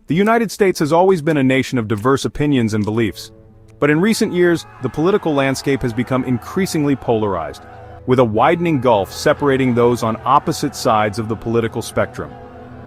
The United States has always been a nation of diverse opinions and beliefs. But in recent years, the political landscape has become increasingly polarized, with a widening gulf separating those on opposite sides of the political spectrum.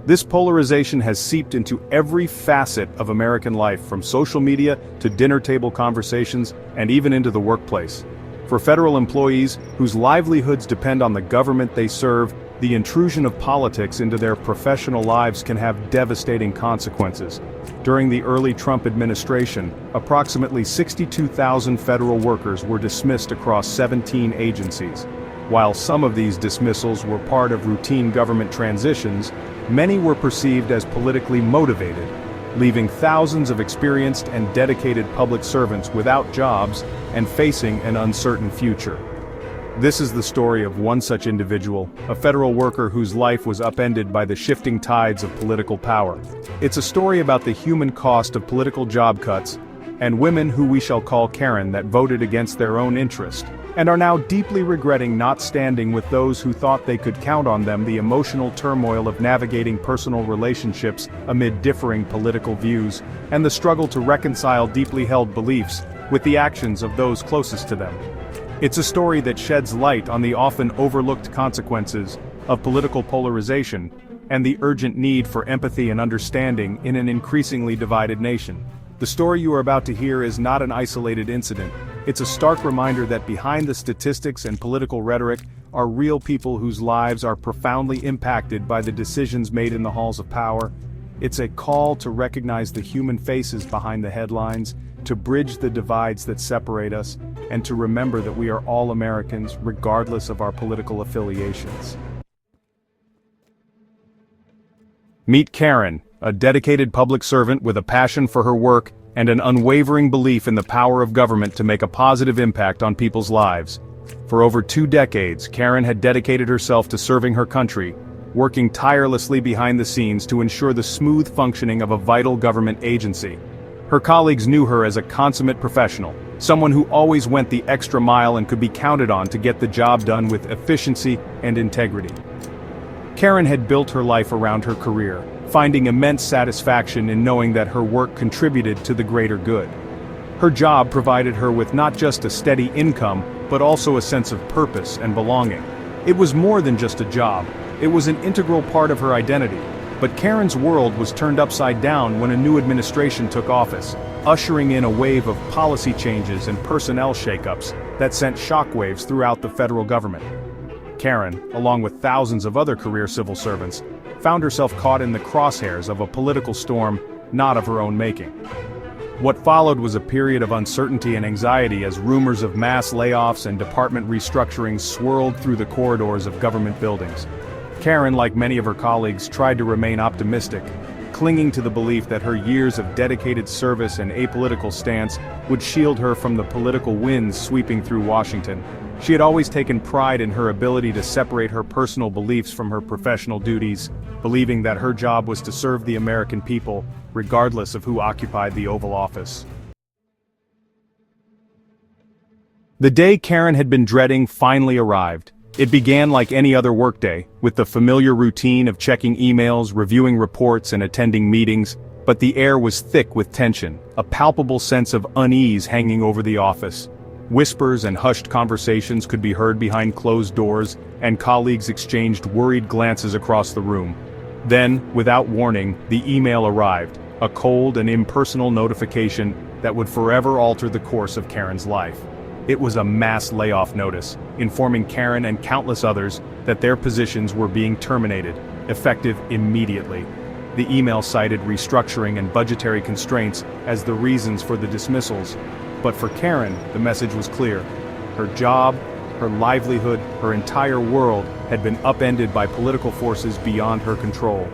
This polarization has seeped into every facet of American life, from social media to dinner table conversations and even into the workplace. For federal employees, whose livelihoods depend on the government they serve, the intrusion of politics into their professional lives can have devastating consequences. During the early Trump administration, approximately 62,000 federal workers were dismissed across 17 agencies. While some of these dismissals were part of routine government transitions, many were perceived as politically motivated, leaving thousands of experienced and dedicated public servants without jobs and facing an uncertain future. This is the story of one such individual, a federal worker whose life was upended by the shifting tides of political power. It's a story about the human cost of political job cuts, and women who we shall call Karen that voted against their own interest, and are now deeply regretting not standing with those who thought they could count on them. The emotional turmoil of navigating personal relationships amid differing political views, and the struggle to reconcile deeply held beliefs with the actions of those closest to them. It's a story that sheds light on the often overlooked consequences of political polarization and the urgent need for empathy and understanding in an increasingly divided nation. The story you are about to hear is not an isolated incident. It's a stark reminder that behind the statistics and political rhetoric are real people whose lives are profoundly impacted by the decisions made in the halls of power. It's a call to recognize the human faces behind the headlines, to bridge the divides that separate us, and to remember that we are all Americans, regardless of our political affiliations. Meet Karen, a dedicated public servant with a passion for her work and an unwavering belief in the power of government to make a positive impact on people's lives. For over 2 decades, Karen had dedicated herself to serving her country, working tirelessly behind the scenes to ensure the smooth functioning of a vital government agency. Her colleagues knew her as a consummate professional, someone who always went the extra mile and could be counted on to get the job done with efficiency and integrity. Karen had built her life around her career, finding immense satisfaction in knowing that her work contributed to the greater good. Her job provided her with not just a steady income, but also a sense of purpose and belonging. It was more than just a job, it was an integral part of her identity. But Karen's world was turned upside down when a new administration took office, ushering in a wave of policy changes and personnel shakeups that sent shockwaves throughout the federal government. Karen, along with thousands of other career civil servants, found herself caught in the crosshairs of a political storm not of her own making. What followed was a period of uncertainty and anxiety as rumors of mass layoffs and department restructurings swirled through the corridors of government buildings. Karen, like many of her colleagues, tried to remain optimistic, clinging to the belief that her years of dedicated service and apolitical stance would shield her from the political winds sweeping through Washington. She had always taken pride in her ability to separate her personal beliefs from her professional duties, believing that her job was to serve the American people, regardless of who occupied the Oval Office. The day Karen had been dreading finally arrived. It began like any other workday, with the familiar routine of checking emails, reviewing reports, and attending meetings, but the air was thick with tension, a palpable sense of unease hanging over the office. Whispers and hushed conversations could be heard behind closed doors, and colleagues exchanged worried glances across the room. Then, without warning, the email arrived, a cold and impersonal notification that would forever alter the course of Karen's life. It was a mass layoff notice, informing Karen and countless others that their positions were being terminated, effective immediately. The email cited restructuring and budgetary constraints as the reasons for the dismissals. But for Karen, the message was clear. Her job, her livelihood, her entire world had been upended by political forces beyond her control.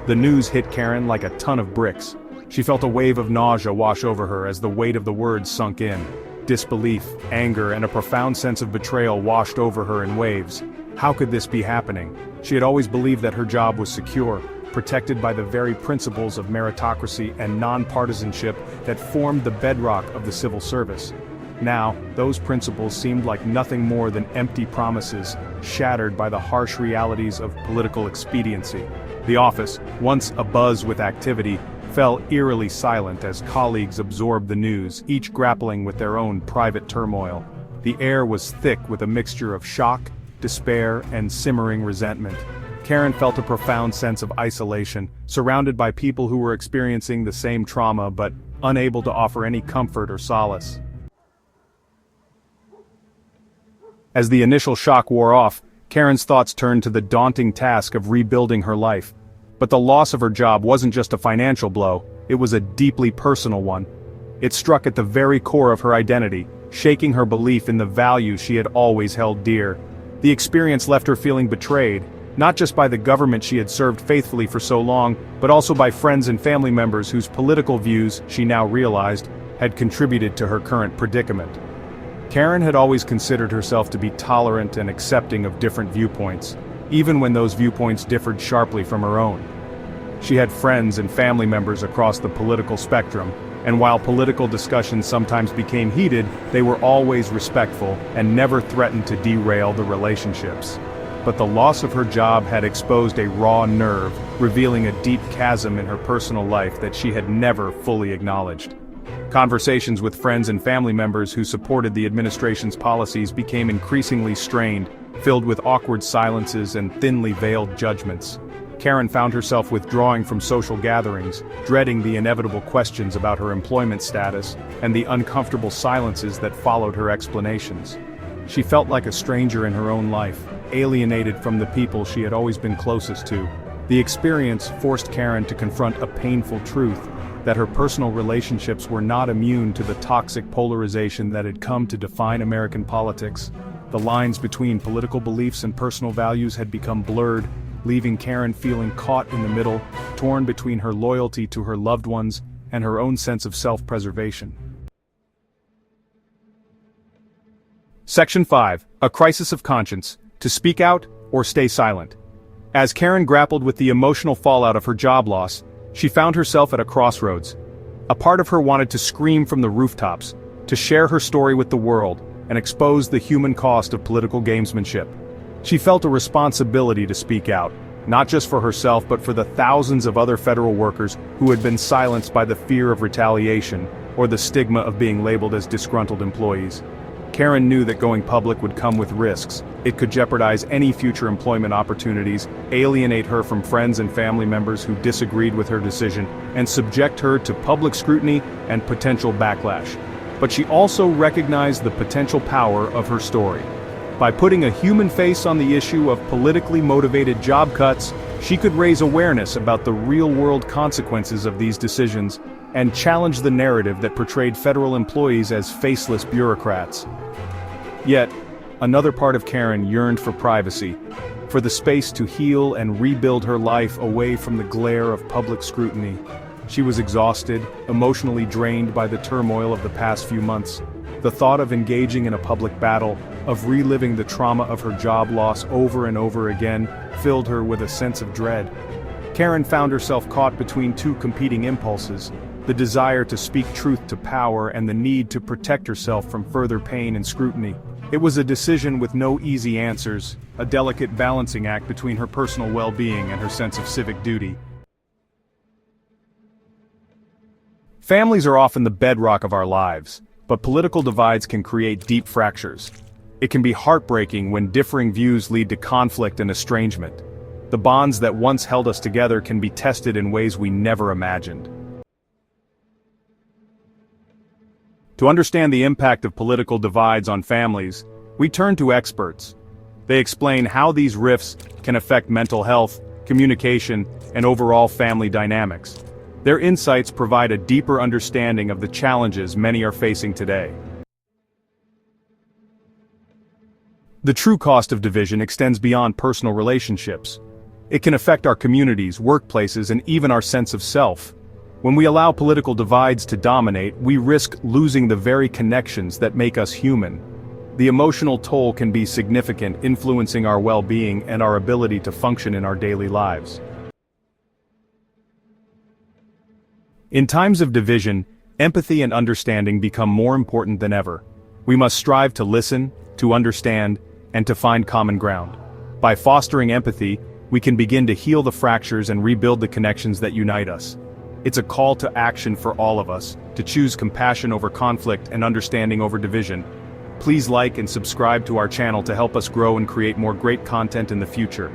The news hit Karen like a ton of bricks. She felt a wave of nausea wash over her as the weight of the words sunk in. Disbelief, anger, and a profound sense of betrayal washed over her in waves. How could this be happening? She had always believed that her job was secure, protected by the very principles of meritocracy and nonpartisanship that formed the bedrock of the civil service. Now, those principles seemed like nothing more than empty promises, shattered by the harsh realities of political expediency. The office, once abuzz with activity, fell eerily silent as colleagues absorbed the news, each grappling with their own private turmoil. The air was thick with a mixture of shock, despair, and simmering resentment. Karen felt a profound sense of isolation, surrounded by people who were experiencing the same trauma but unable to offer any comfort or solace. As the initial shock wore off, Karen's thoughts turned to the daunting task of rebuilding her life. But the loss of her job wasn't just a financial blow, it was a deeply personal one. It struck at the very core of her identity, shaking her belief in the values she had always held dear. The experience left her feeling betrayed, not just by the government she had served faithfully for so long, but also by friends and family members whose political views, she now realized, had contributed to her current predicament. Karen had always considered herself to be tolerant and accepting of different viewpoints, even when those viewpoints differed sharply from her own. She had friends and family members across the political spectrum, and while political discussions sometimes became heated, they were always respectful and never threatened to derail the relationships. But the loss of her job had exposed a raw nerve, revealing a deep chasm in her personal life that she had never fully acknowledged. Conversations with friends and family members who supported the administration's policies became increasingly strained, filled with awkward silences and thinly veiled judgments. Karen found herself withdrawing from social gatherings, dreading the inevitable questions about her employment status and the uncomfortable silences that followed her explanations. She felt like a stranger in her own life, alienated from the people she had always been closest to. The experience forced Karen to confront a painful truth, that her personal relationships were not immune to the toxic polarization that had come to define American politics. The lines between political beliefs and personal values had become blurred, leaving Karen feeling caught in the middle, torn between her loyalty to her loved ones and her own sense of self-preservation. Section 5. A Crisis of Conscience. To speak out or stay silent. As Karen grappled with the emotional fallout of her job loss, she found herself at a crossroads. A part of her wanted to scream from the rooftops, to share her story with the world, and expose the human cost of political gamesmanship. She felt a responsibility to speak out, not just for herself but for the thousands of other federal workers who had been silenced by the fear of retaliation or the stigma of being labeled as disgruntled employees. Karen knew that going public would come with risks. It could jeopardize any future employment opportunities, alienate her from friends and family members who disagreed with her decision, and subject her to public scrutiny and potential backlash. But she also recognized the potential power of her story. By putting a human face on the issue of politically motivated job cuts, she could raise awareness about the real-world consequences of these decisions and challenge the narrative that portrayed federal employees as faceless bureaucrats. Yet, another part of Karen yearned for privacy, for the space to heal and rebuild her life away from the glare of public scrutiny. She was exhausted, emotionally drained by the turmoil of the past few months. The thought of engaging in a public battle, of reliving the trauma of her job loss over and over again, filled her with a sense of dread. Karen found herself caught between two competing impulses, the desire to speak truth to power and the need to protect herself from further pain and scrutiny. It was a decision with no easy answers, a delicate balancing act between her personal well-being and her sense of civic duty. Families are often the bedrock of our lives, but political divides can create deep fractures. It can be heartbreaking when differing views lead to conflict and estrangement. The bonds that once held us together can be tested in ways we never imagined. To understand the impact of political divides on families, we turn to experts. They explain how these rifts can affect mental health, communication, and overall family dynamics. Their insights provide a deeper understanding of the challenges many are facing today. The true cost of division extends beyond personal relationships. It can affect our communities, workplaces, and even our sense of self. When we allow political divides to dominate, we risk losing the very connections that make us human. The emotional toll can be significant, influencing our well-being and our ability to function in our daily lives. In times of division, empathy and understanding become more important than ever. We must strive to listen, to understand, and to find common ground. By fostering empathy, we can begin to heal the fractures and rebuild the connections that unite us. It's a call to action for all of us, to choose compassion over conflict and understanding over division. Please like and subscribe to our channel to help us grow and create more great content in the future.